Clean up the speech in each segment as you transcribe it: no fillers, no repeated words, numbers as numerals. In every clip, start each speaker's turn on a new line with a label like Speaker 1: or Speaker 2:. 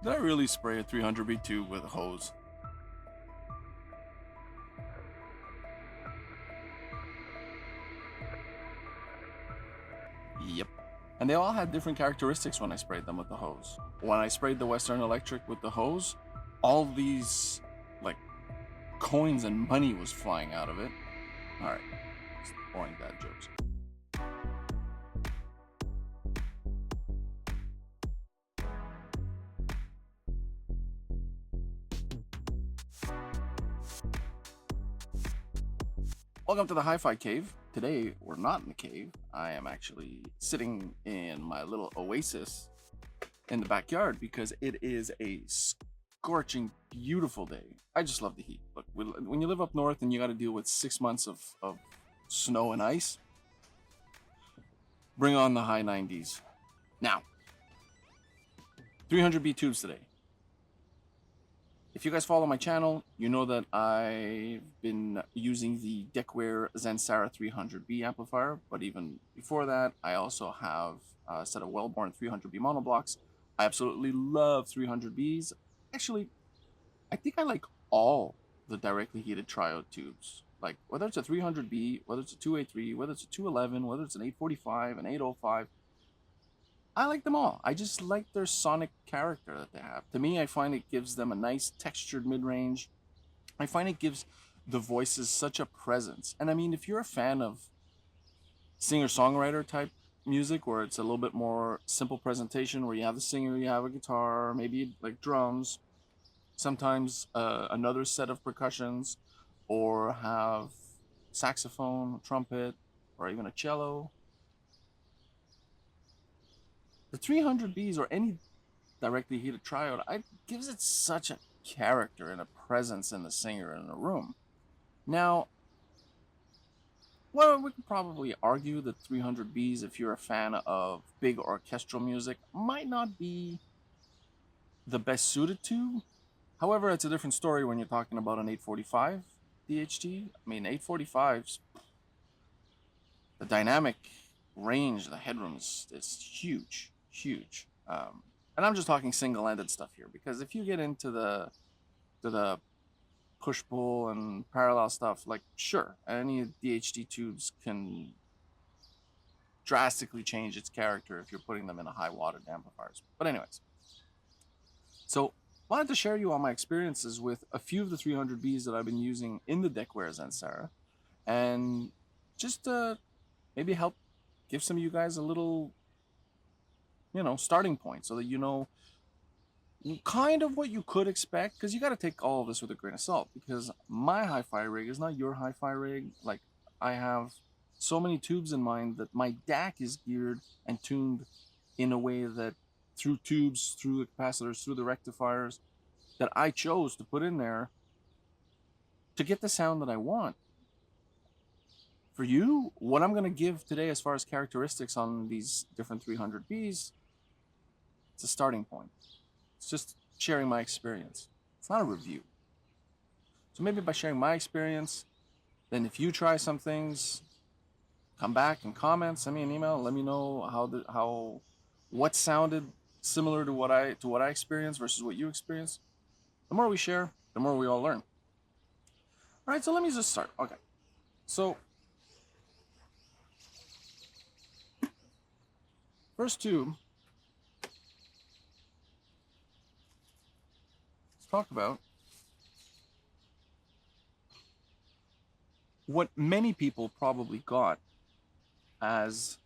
Speaker 1: Did I really spray a 300B tube with a hose? Yep. And they all had different characteristics when I sprayed them with the hose. When I sprayed the Western Electric with the hose, all these, like, coins and money was flying out of it. Alright, boring dad jokes. Welcome to the Hi-Fi Cave. Today, we're not in the cave. I am actually sitting in my little oasis in the backyard because it is a scorching, beautiful day. I just love the heat. Look, when you live up north and you got to deal with 6 months of snow and ice, bring on the high 90s. Now, 300B tubes today. If you guys follow my channel, you know that I've been using the Decware Zen Sarah 300B amplifier, but even before that, I also have a set of Wellborn 300B monoblocks. I absolutely love 300Bs. Actually, I think I like all the directly heated triode tubes. Like, whether it's a 300B, whether it's a 2A3, whether it's a 211, whether it's an 845, an 805, I like them all. I just like their sonic character that they have. To me, I find it gives them a nice textured mid-range. I find it gives the voices such a presence. And I mean, if you're a fan of singer-songwriter type music, where it's a little bit more simple presentation, where you have the singer, you have a guitar, maybe like drums, sometimes another set of percussions, or have saxophone, trumpet, or even a cello, the 300Bs or any directly heated triode, it gives it such a character and a presence in the singer in the room. Now, well, we could probably argue that 300Bs, if you're a fan of big orchestral music, might not be the best suited to. However, it's a different story when you're talking about an 845 DHT. I mean, 845s, the dynamic range, the headroom is huge, huge. And I'm just talking single-ended stuff here, because if you get into the push-pull and parallel stuff, like, sure, any DHT tubes can drastically change its character if you're putting them in a high-watted amplifiers. But anyways, so wanted to share you all my experiences with a few of the 300Bs that I've been using in the Decware Zen Sarah, and just maybe help give some of you guys a little, starting point, so that you know kind of what you could expect, because you got to take all of this with a grain of salt, because my hi-fi rig is not your hi-fi rig. Like, I have so many tubes in mind that my DAC is geared and tuned in a way that through tubes, through the capacitors, through the rectifiers that I chose to put in there to get the sound that I want. For you, what I'm going to give today as far as characteristics on these different 300Bs, it's a starting point. It's just sharing my experience. It's not a review. So maybe by sharing my experience, then if you try some things, come back and comment, send me an email, let me know what sounded similar to what I experienced versus what you experienced. The more we share, the more we all learn. All right, so let me just start. Okay. So first tube, let's talk about what many people probably got as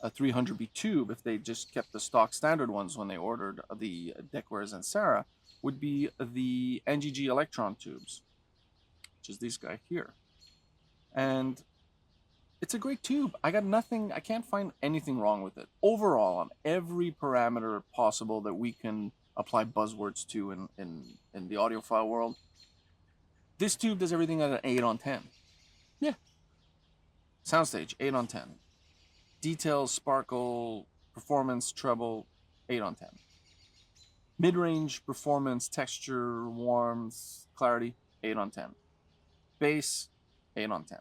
Speaker 1: a 300B tube, if they just kept the stock standard ones when they ordered the Decware Zen Sarah, would be the NGG electron tubes, which is this guy here. And it's a great tube. I can't find anything wrong with it. Overall, on every parameter possible that we can apply buzzwords to in the audiophile world, this tube does everything at an 8 on 10. Yeah. Soundstage, 8 on 10. Details, sparkle, performance, treble, 8 on 10. Mid-range, performance, texture, warmth, clarity, 8 on 10. Bass, 8 on 10.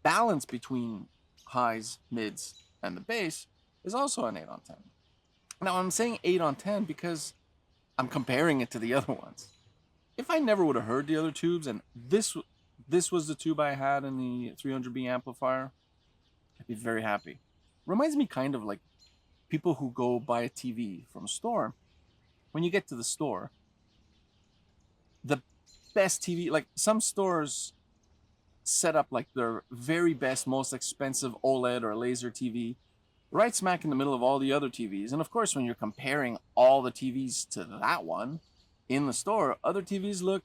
Speaker 1: Balance between highs, mids, and the bass is also an 8 on 10. Now, I'm saying 8 on 10 because I'm comparing it to the other ones. If I never would have heard the other tubes, and this was the tube I had in the 300B amplifier, I'd be very happy. Reminds me kind of like people who go buy a TV from a store. When you get to the store, the best TV, like some stores set up like their very best, most expensive OLED or laser TV right smack in the middle of all the other TVs. And of course, when you're comparing all the TVs to that one in the store, other TVs look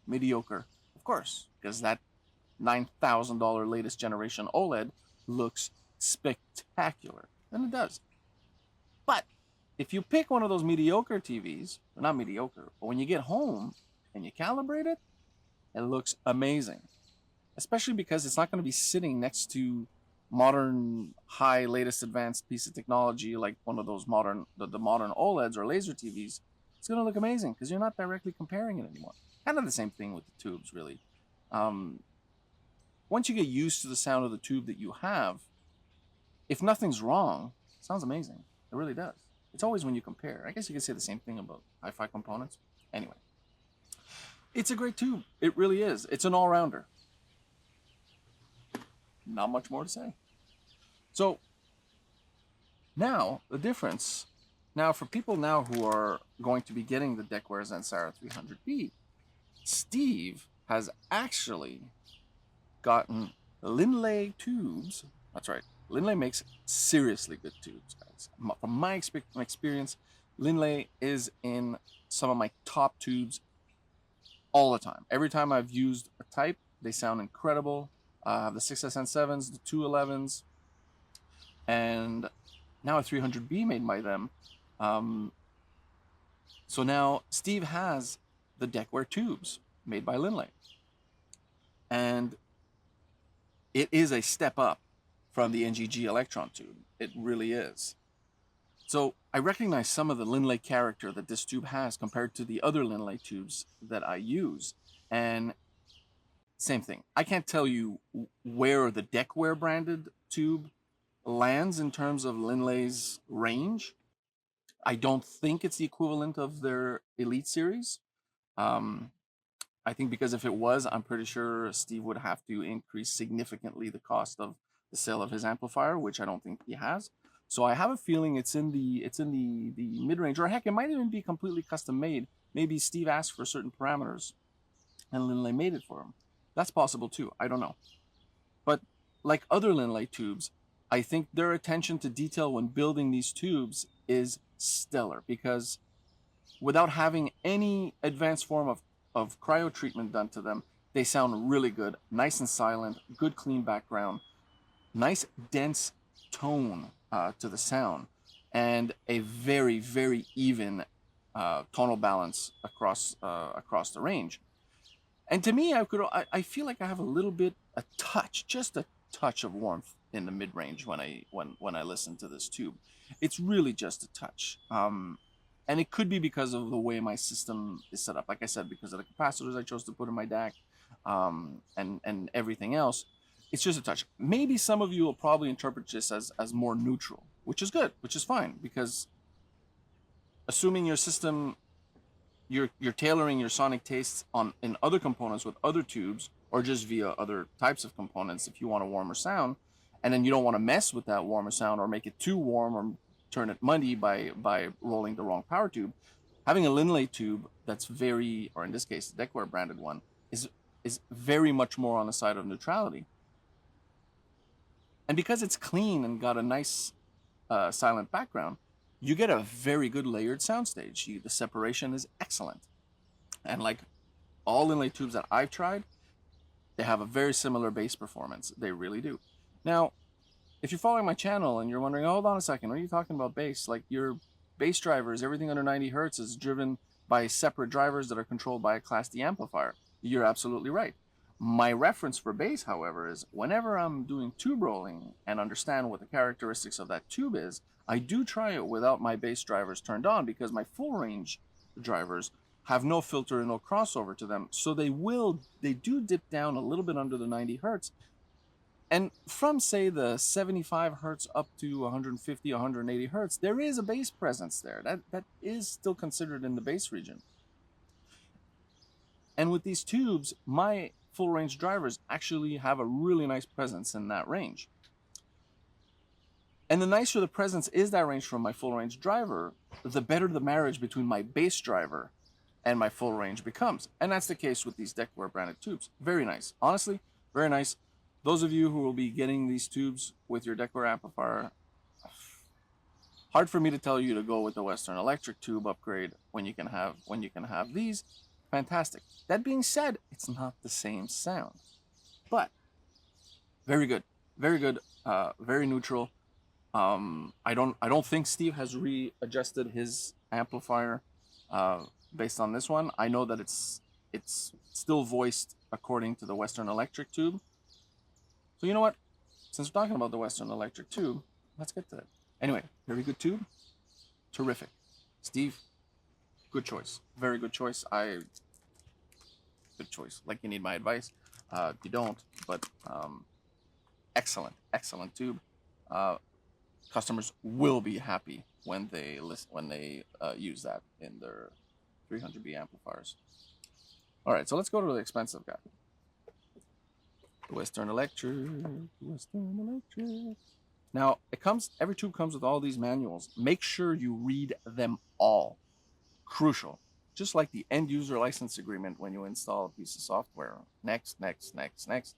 Speaker 1: mediocre. Of course, because that $9,000 latest generation OLED looks spectacular. And it does. But if you pick one of those mediocre TVs, or not mediocre, but when you get home and you calibrate it, it looks amazing. Especially because it's not going to be sitting next to modern, high, latest advanced piece of technology like one of those modern, the modern OLEDs or laser TVs. It's going to look amazing because you're not directly comparing it anymore. Kind of the same thing with the tubes, really. Once you get used to the sound of the tube that you have, if nothing's wrong, it sounds amazing. It really does. It's always when you compare. I guess you could say the same thing about hi-fi components. Anyway, it's a great tube. It really is. It's an all-rounder. Not much more to say. So now the difference, now for people now who are going to be getting the Decware Zen Sarah 300B, Steve has actually gotten Linlay tubes. That's right. Linlay makes seriously good tubes, guys. From my experience, Linlay is in some of my top tubes all the time. Every time I've used a type, they sound incredible. The 6SN7s, the 211s, and now a 300B made by them. So now Steve has the Decware tubes made by Linlay. And it is a step up from the NGG Electron tube. It really is. So I recognize some of the Linlay character that this tube has compared to the other Linlay tubes that I use. And same thing. I can't tell you where the Decware branded tube lands in terms of Linlay's range. I don't think it's the equivalent of their Elite series. I think because if it was, I'm pretty sure Steve would have to increase significantly the cost of the sale of his amplifier, which I don't think he has. So I have a feeling it's in the mid-range, or heck, it might even be completely custom made. Maybe Steve asked for certain parameters and Linlay made it for him. That's possible too. I don't know. But like other Linlay tubes, I think their attention to detail when building these tubes is stellar, because without having any advanced form of cryo treatment done to them, they sound really good, nice and silent, good clean background, nice dense tone to the sound, and a very, very even tonal balance across the range. And to me, I feel like I have a little bit, just a touch of warmth in the mid-range when I listen to this tube. It's really just a touch. And it could be because of the way my system is set up. Like I said, because of the capacitors I chose to put in my DAC, and everything else. It's just a touch. Maybe some of you will probably interpret this as more neutral, which is good, which is fine, because assuming your system, you're tailoring your sonic tastes in other components with other tubes, or just via other types of components if you want a warmer sound, and then you don't want to mess with that warmer sound or make it too warm or turn it muddy by rolling the wrong power tube. Having a Linlay tube that's very, or in this case the Decware branded one, is very much more on the side of neutrality. And because it's clean and got a nice silent background, you get a very good layered soundstage. The separation is excellent. And like all Linlay tubes that I've tried, they have a very similar bass performance. They really do. Now, if you're following my channel and you're wondering, hold on a second, what are you talking about bass? Like your bass drivers, everything under 90 hertz is driven by separate drivers that are controlled by a Class D amplifier. You're absolutely right. My reference for bass, however, is whenever I'm doing tube rolling and understand what the characteristics of that tube is, I do try it without my bass drivers turned on, because my full range drivers have no filter and no crossover to them. So they do dip down a little bit under the 90 hertz, And from, say, the 75 hertz up to 150, 180 hertz, there is a bass presence there. That is still considered in the bass region. And with these tubes, my full range drivers actually have a really nice presence in that range. And the nicer the presence is that range from my full range driver, the better the marriage between my bass driver and my full range becomes. And that's the case with these Decware branded tubes. Very nice. Honestly, very nice. Those of you who will be getting these tubes with your Decware amplifier, hard for me to tell you to go with the Western Electric tube upgrade when you can have these. Fantastic. That being said, it's not the same sound, but very good, very neutral. I don't think Steve has readjusted his amplifier based on this one. I know that it's still voiced according to the Western Electric tube. So you know what? Since we're talking about the Western Electric tube, let's get to it. Anyway, very good tube. Terrific. Steve, good choice. Very good choice. Good choice. Like, you need my advice. You don't, but excellent tube. Customers will be happy when they use that in their 300B amplifiers. All right, so let's go to the expensive guy. The Western Electric. Now, every tube comes with all these manuals. Make sure you read them all. Crucial. Just like the end user license agreement when you install a piece of software. Next. Finish.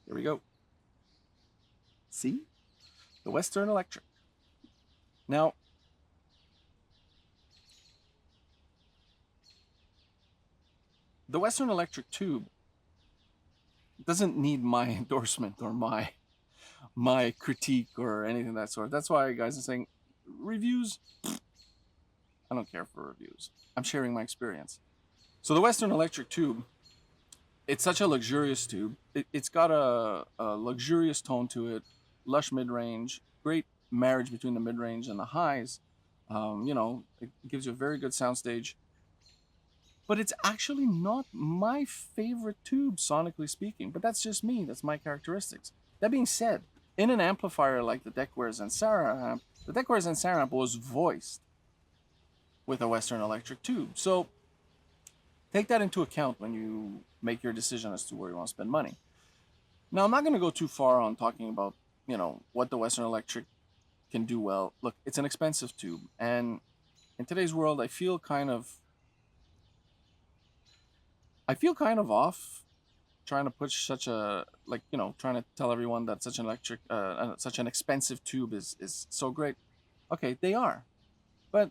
Speaker 1: Here we go. See? The Western Electric. Now, the Western Electric tube doesn't need my endorsement or my critique or anything of that sort. That's why guys are saying reviews. I don't care for reviews. I'm sharing my experience. So the Western Electric tube, it's such a luxurious tube. It's got a luxurious tone to it, lush mid-range, great marriage between the mid-range and the highs. It gives you a very good soundstage. But it's actually not my favorite tube, sonically speaking. But that's just me. That's my characteristics. That being said, in an amplifier like the Decware Zen Sarah amp, the Decware Zen Sarah amp was voiced with a Western Electric tube. So take that into account when you make your decision as to where you want to spend money. Now, I'm not going to go too far on talking about, what the Western Electric can do well. Look, it's an expensive tube. And in today's world, I feel kind of off trying to push such a, trying to tell everyone that such an expensive tube is so great. Okay, they are. But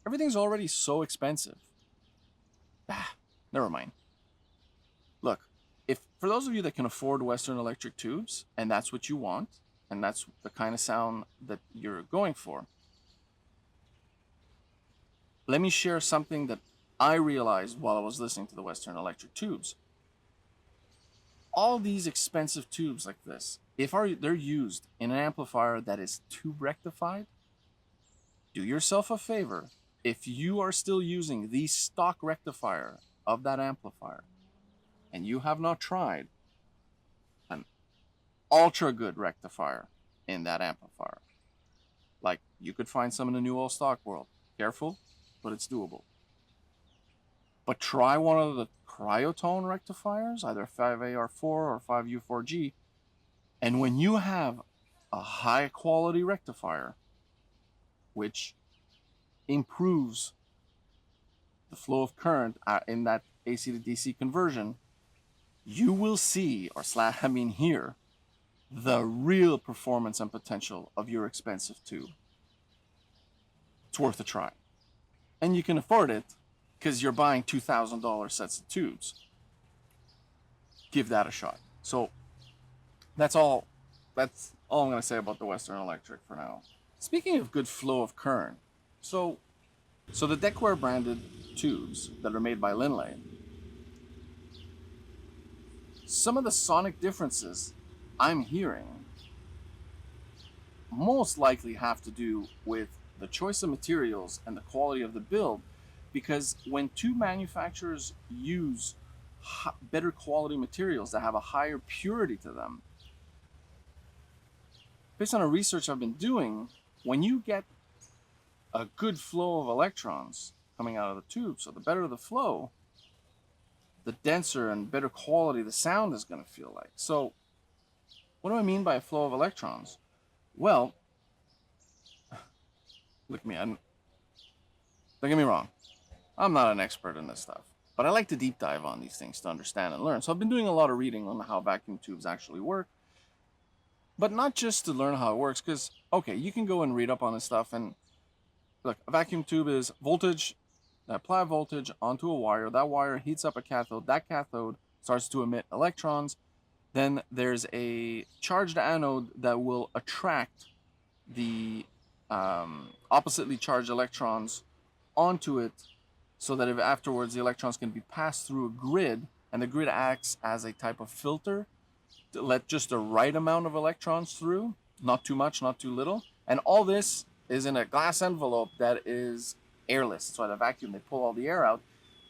Speaker 1: everything's already so expensive. Never mind. Look, if for those of you that can afford Western Electric tubes, and that's what you want, and that's the kind of sound that you're going for, let me share something that I realized while I was listening to the Western Electric tubes. All these expensive tubes like this, if they're used in an amplifier that is tube rectified, do yourself a favor. If you are still using the stock rectifier of that amplifier and you have not tried an ultra good rectifier in that amplifier, like you could find some in the new old stock world. Careful, but it's doable. But try one of the Cryotone rectifiers, either 5AR4 or 5U4G, and when you have a high quality rectifier, which improves the flow of current in that AC to DC conversion, you will see, hear, the real performance and potential of your expensive tube. It's worth a try. And you can afford it because you're buying $2,000 sets of tubes. Give that a shot. So that's all I'm going to say about the Western Electric for now. Speaking of good flow of current, so the Decware branded tubes that are made by Linley, some of the sonic differences I'm hearing most likely have to do with the choice of materials and the quality of the build because when tube manufacturers use better quality materials that have a higher purity to them, based on a research I've been doing, when you get a good flow of electrons coming out of the tube, so the better the flow, the denser and better quality the sound is going to feel like. So what do I mean by a flow of electrons? Well, look at me, don't get me wrong, I'm not an expert in this stuff, but I like to deep dive on these things to understand and learn. So I've been doing a lot of reading on how vacuum tubes actually work, but not just to learn how it works, because, okay, you can go and read up on this stuff, and look, a vacuum tube is voltage, apply voltage onto a wire, that wire heats up a cathode, that cathode starts to emit electrons, then there's a charged anode that will attract the oppositely charged electrons onto it, so that if afterwards the electrons can be passed through a grid, and the grid acts as a type of filter to let just the right amount of electrons through, not too much, not too little. And all this is in a glass envelope that is airless. So at a vacuum, they pull all the air out,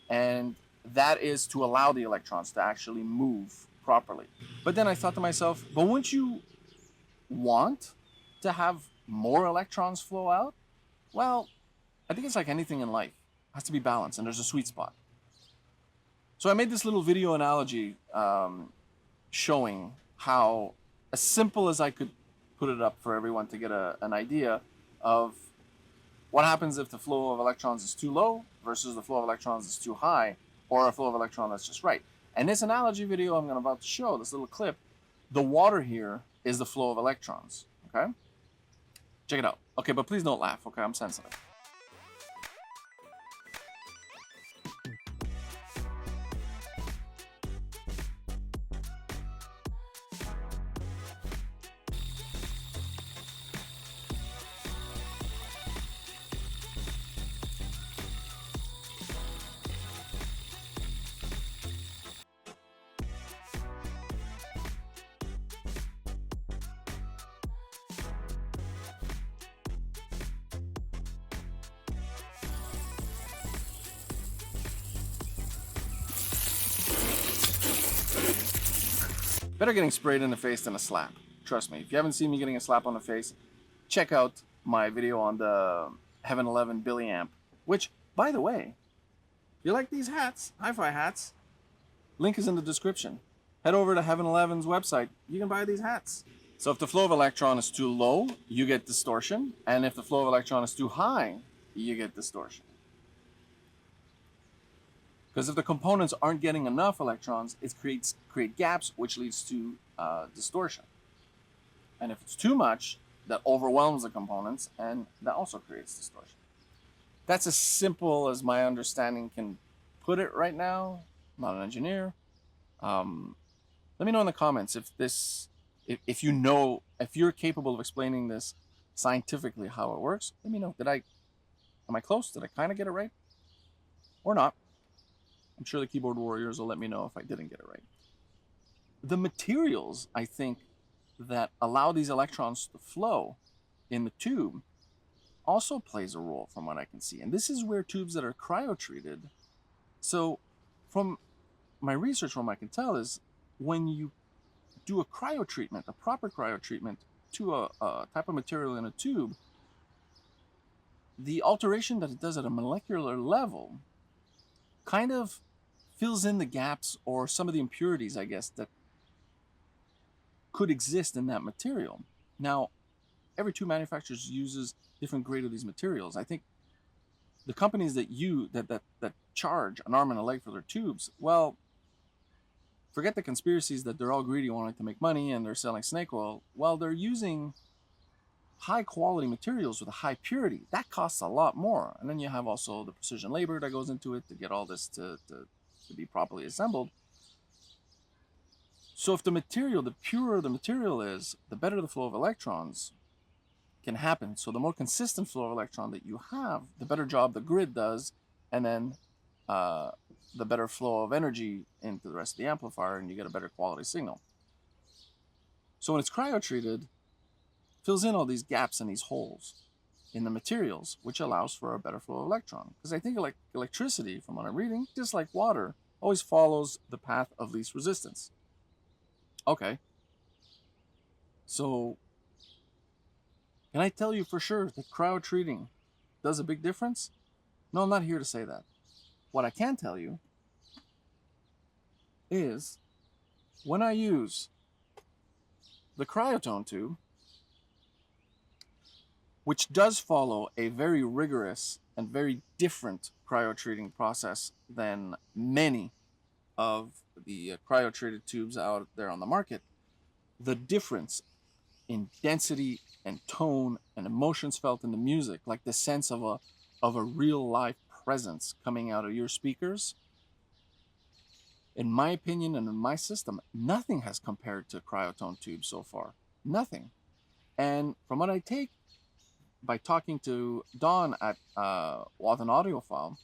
Speaker 1: and that is to allow the electrons to actually move properly. But then I thought to myself, but wouldn't you want to have more electrons flow out? Well, I think it's like anything in life. It has to be balanced, and there's a sweet spot. So I made this little video analogy showing how, as simple as I could put it up for everyone to get an idea of what happens if the flow of electrons is too low versus the flow of electrons is too high, or a flow of electrons that's just right. And this analogy video I'm about to show, this little clip, the water here is the flow of electrons, okay? Check it out. Okay, but please don't laugh, okay? I'm sensitive. Better getting sprayed in the face than a slap. Trust me. If you haven't seen me getting a slap on the face, check out my video on the Heaven 11 BilieAmp, which, by the way, if you like these hats, hi-fi hats, link is in the description. Head over to Heaven 11's website. You can buy these hats. So if the flow of electron is too low, you get distortion. And if the flow of electron is too high, you get distortion. Because if the components aren't getting enough electrons, it create gaps, which leads to distortion. And if it's too much, that overwhelms the components, and that also creates distortion. That's as simple as my understanding can put it right now. I'm not an engineer. Let me know in the comments if you're capable of explaining this scientifically how it works. Let me know. Am I close? Did I kind of get it right? Or not? I'm sure the keyboard warriors will let me know if I didn't get it right. The materials, I think, that allow these electrons to flow in the tube also plays a role from what I can see. And this is where tubes that are cryo-treated. So from my research, what I can tell is when you do a cryo-treatment, a proper cryo-treatment to a type of material in a tube, the alteration that it does at a molecular level kind of fills in the gaps or some of the impurities, I guess, that could exist in that material. Now, every tube manufacturer uses different grade of these materials. I think the companies that charge an arm and a leg for their tubes, well, forget the conspiracies that they're all greedy wanting to make money and they're selling snake oil. Well, they're using high quality materials with a high purity. That costs a lot more. And then you have also the precision labor that goes into it to get all this to be properly assembled. So if the purer the material is, the better the flow of electrons can happen. So the more consistent flow of electron that you have, the better job the grid does, and then the better flow of energy into the rest of the amplifier, and you get a better quality signal. So when it's cryo-treated, fills in all these gaps and these holes. in the materials, which allows for a better flow of electron. Because I think like electricity, from what I'm reading, just like water, always follows the path of least resistance. Okay. So, can I tell you for sure that cryo treating does a big difference? No, I'm not here to say that. What I can tell you is when I use the cryotone tube, which does follow a very rigorous and very different cryo-treating process than many of the cryo-treated tubes out there on the market, the difference in density and tone and emotions felt in the music, like the sense of a real life presence coming out of your speakers, in my opinion and in my system, nothing has compared to cryotone tubes so far. Nothing. And from what I take by talking to Don at with an audiophile,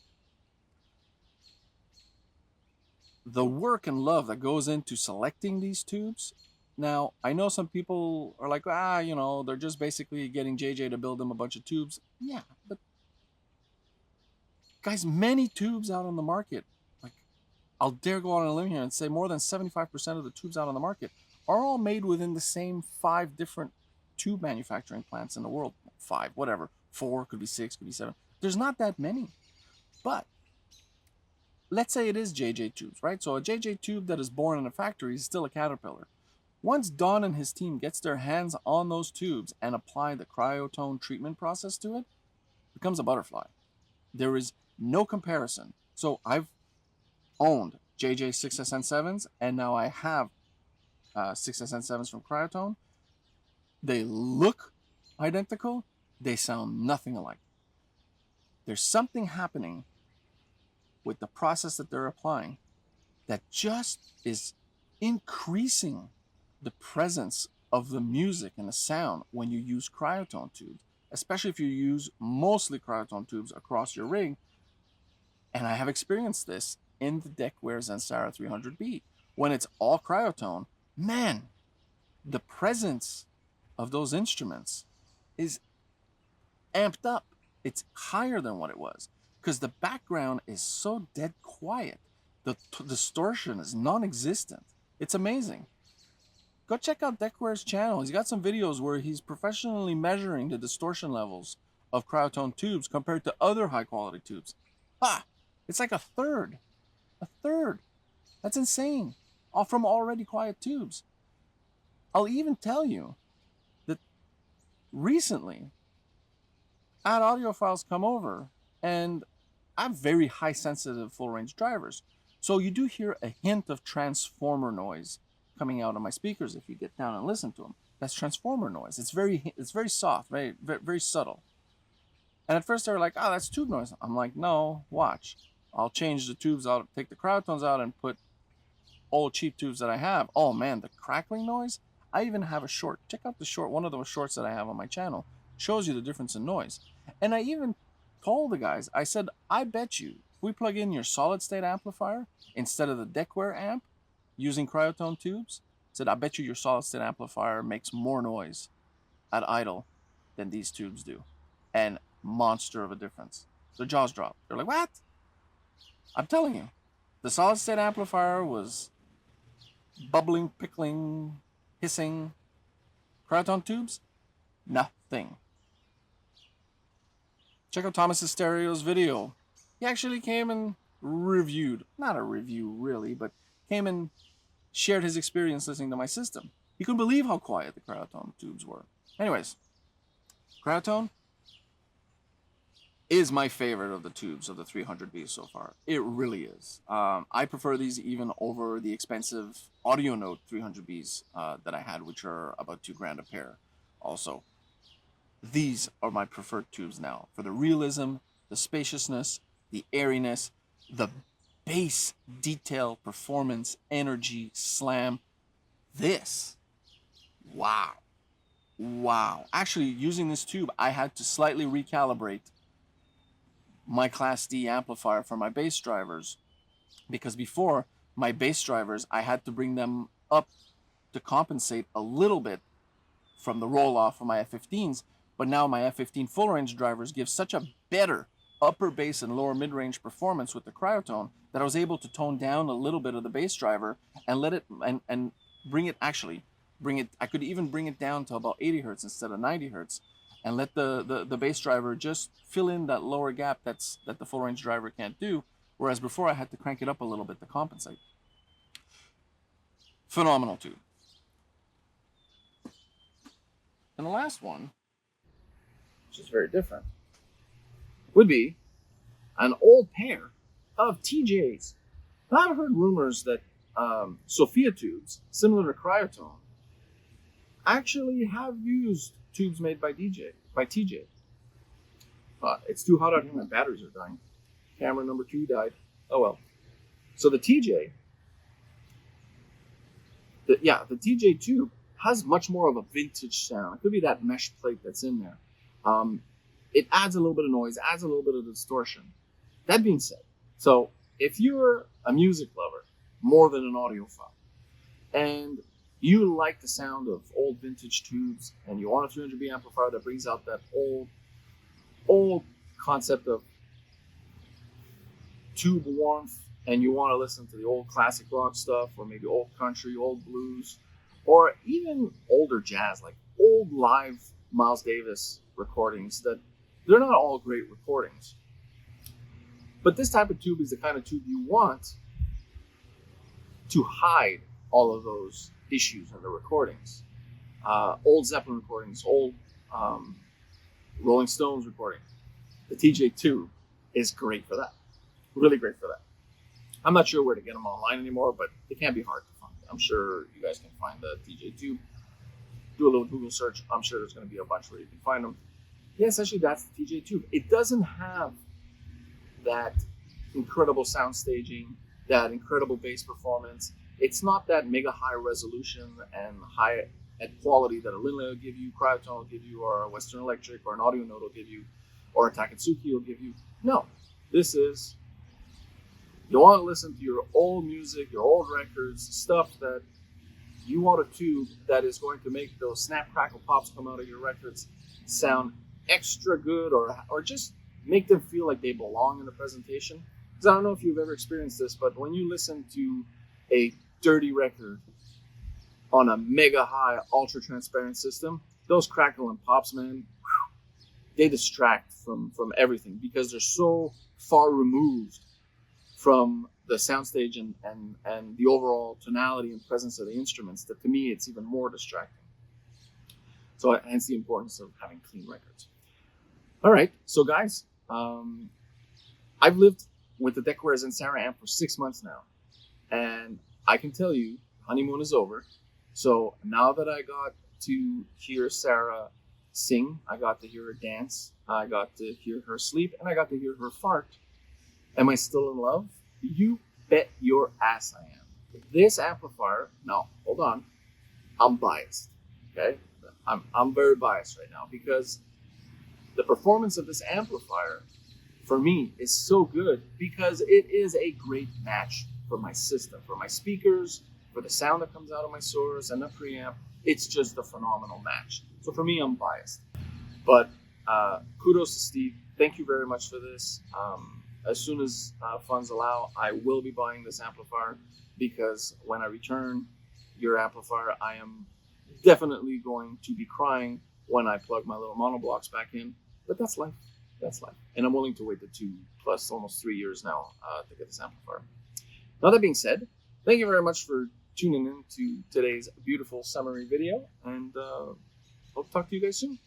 Speaker 1: the work and love that goes into selecting these tubes. Now, I know some people are like, they're just basically getting JJ to build them a bunch of tubes. Yeah, but guys, many tubes out on the market, like I'll dare go on a limb here and say more than 75% of the tubes out on the market are all made within the same 5 different tube manufacturing plants in the world. 5, whatever. 4, could be 6, could be 7. There's not that many. But let's say it is JJ tubes, right? So a JJ tube that is born in a factory is still a caterpillar. Once Don and his team gets their hands on those tubes and apply the cryotone treatment process to it, it becomes a butterfly. There is no comparison. So I've owned JJ 6SN7s, and now I have 6SN7s from Cryotone. They look identical. They sound nothing alike. There's something happening with the process that they're applying that just is increasing the presence of the music and the sound when you use cryotone tubes, especially if you use mostly cryotone tubes across your rig. And I have experienced this in the Decware Zen Sarah 300B. When it's all cryotone, man, the presence of those instruments is amped up. It's higher than what it was because the background is so dead quiet. The distortion is non-existent. It's amazing. Go check out Decware's channel. He's got some videos where he's professionally measuring the distortion levels of cryotone tubes compared to other high-quality tubes. It's like a third. A third. That's insane. All from already quiet tubes. I'll even tell you that recently, I had audiophiles come over, and I have very high sensitive full range drivers. So you do hear a hint of transformer noise coming out of my speakers if you get down and listen to them. That's transformer noise. It's very soft, very, very subtle. And at first they were like, that's tube noise. I'm like, no, watch. I'll change the tubes out, take the cryotones out, and put old cheap tubes that I have. Oh man, the crackling noise. I even have a short. Check out the short. One of those shorts that I have on my channel shows you the difference in noise. And I even told the guys, I said, I bet you if we plug in your solid state amplifier instead of the Decware amp using cryotone tubes, I said, I bet you your solid state amplifier makes more noise at idle than these tubes do. And monster of a difference. Their jaws dropped. They're like, what? I'm telling you, the solid state amplifier was bubbling, pickling, hissing. Cryotone tubes, nothing. Check out Thomas's Stereo's video. He actually came and reviewed, not a review really, but came and shared his experience listening to my system. He couldn't believe how quiet the cryotone tubes were. Anyways, cryotone is my favorite of the tubes of the 300B so far. It really is. I prefer these even over the expensive Audio Note 300Bs that I had, which are about $2,000 a pair. Also, these are my preferred tubes now for the realism, the spaciousness, the airiness, the bass detail, performance, energy, slam. This, wow. Actually, using this tube, I had to slightly recalibrate my Class D amplifier for my bass drivers, because before, my bass drivers, I had to bring them up to compensate a little bit from the roll-off of my F15s but now my F15 full range drivers give such a better upper bass and lower mid-range performance with the Cryotone that I was able to tone down a little bit of the bass driver and let it and bring it I could even bring it down to about 80 hertz instead of 90 hertz and let the bass driver just fill in that lower gap that the full range driver can't do, whereas before I had to crank it up a little bit to compensate. Phenomenal tube. And the last one, which is very different, would be an old pair of TJs. I've heard rumors that Sophia tubes, similar to Cryotone, actually have used tubes made by TJ. It's too hot out here, my batteries are dying. Camera number 2 died. Oh well. So the TJ, the TJ tube has much more of a vintage sound. It could be that mesh plate that's in there. It adds a little bit of noise, adds a little bit of distortion. That being said, so if you're a music lover more than an audiophile, and you like the sound of old vintage tubes, and you want a 300B amplifier that brings out that old concept of tube warmth, and you want to listen to the old classic rock stuff, or maybe old country, old blues, or even older jazz, like old live Miles Davis recordings that they're not all great recordings. But this type of tube is the kind of tube you want to hide all of those issues in the recordings. Old Zeppelin recordings, old Rolling Stones recording. The TJ tube is great for that. Really great for that. I'm not sure where to get them online anymore, but they can't be hard to find. I'm sure you guys can find the TJ tube. Do a little Google search. I'm sure there's going to be a bunch where you can find them. Yeah, essentially that's the TJ tube. It doesn't have that incredible sound staging, that incredible bass performance. It's not that mega high resolution and high at quality that a Lindley will give you, Cryotone will give you, or a Western Electric or an Audio Note will give you, or a Takatsuki will give you. No, this is, you want to listen to your old music, your old records, stuff that you want a tube that is going to make those snap, crackle, pops come out of your records sound extra good, or just make them feel like they belong in the presentation. Because I don't know if you've ever experienced this, but when you listen to a dirty record on a mega high, ultra transparent system, those crackle and pops, man, they distract from everything because they're so far removed from the soundstage and the overall tonality and presence of the instruments that to me it's even more distracting. So hence the importance of having clean records. All right, so guys, I've lived with the Decware Zen Sarah amp for 6 months now, and I can tell you, honeymoon is over. So now that I got to hear Sarah sing, I got to hear her dance, I got to hear her sleep, and I got to hear her fart. Am I still in love? You bet your ass I am. This amplifier, no, hold on, I'm biased, okay? I'm very biased right now because the performance of this amplifier for me is so good because it is a great match for my system, for my speakers, for the sound that comes out of my source and the preamp. It's just a phenomenal match. So for me, I'm biased. But kudos to Steve. Thank you very much for this. As soon as funds allow, I will be buying this amplifier because when I return your amplifier, I am definitely going to be crying when I plug my little monoblocks back in. But that's life. That's life. And I'm willing to wait the 2 plus almost 3 years now to get this amplifier. Now that being said, thank you very much for tuning in to today's beautiful summary video, and hope to talk to you guys soon.